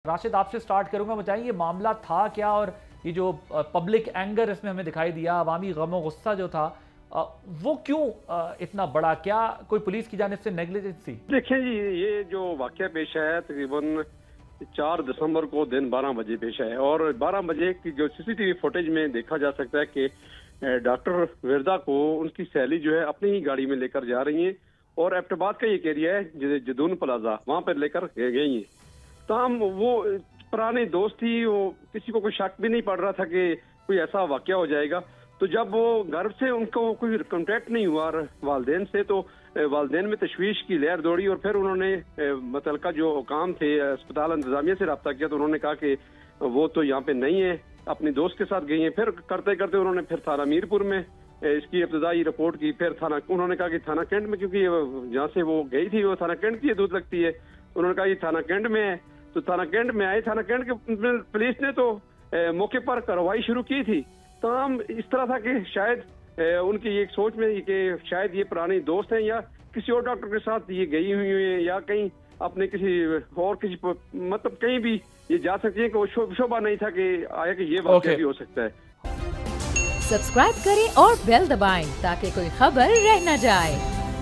राशिद, आपसे स्टार्ट करूंगा। बताइए मामला था क्या, और ये जो पब्लिक एंगर इसमें हमें दिखाई दिया, अवामी गम गुस्सा जो था वो क्यों इतना बड़ा? क्या कोई पुलिस की जानिब से नेग्लिजेंस थी? देखिए जी, ये जो वाकया पेश है तकरीबन 4 दिसंबर को दिन 12 बजे पेश है और 12 बजे की जो सीसीटीवी फुटेज में देखा जा सकता है कि डॉक्टर विरदा को उनकी सहेली जो है अपनी ही गाड़ी में लेकर जा रही है और एबटाबाद का एक एरिया है जदून प्लाजा, वहां पर लेकर गई है। तमाम वो पुरानी दोस्त थी, वो किसी को कोई शक भी नहीं पड़ रहा था कि कोई ऐसा वाकया हो जाएगा। तो जब वो घर से उनको कोई कांटेक्ट नहीं हुआ वालदेन से, तो वालदेन में तशवीश की लहर दौड़ी और फिर उन्होंने मुतल्लिका जो हुकाम थे अस्पताल इंतजामिया से रब्ता किया। तो उन्होंने कहा कि वो तो यहाँ पे नहीं है, अपनी दोस्त के साथ गई हैं। फिर करते करते उन्होंने फिर थाना मीरपुर में इसकी इब्तदाई रिपोर्ट की। फिर थाना, उन्होंने कहा कि थाना कैंट में, क्योंकि जहाँ से वो गई थी वो थाना कैंट की दूध लगती है, उन्होंने कहा ये थाना कैंट में है। तो थाना कैंट में आए, थाना कैंट के पुलिस ने तो मौके पर कार्रवाई शुरू की थी। तमाम इस तरह था कि शायद उनकी एक सोच में कि शायद ये पुराने दोस्त हैं या किसी और डॉक्टर के साथ ये गई हुई है या कहीं अपने किसी और किसी मतलब कहीं भी ये जा सकती है, कि वो शोभा नहीं था कि आया कि ये वाकया भी हो सकता है। सब्सक्राइब करें और बेल दबाएं ताकि कोई खबर रह न जाए।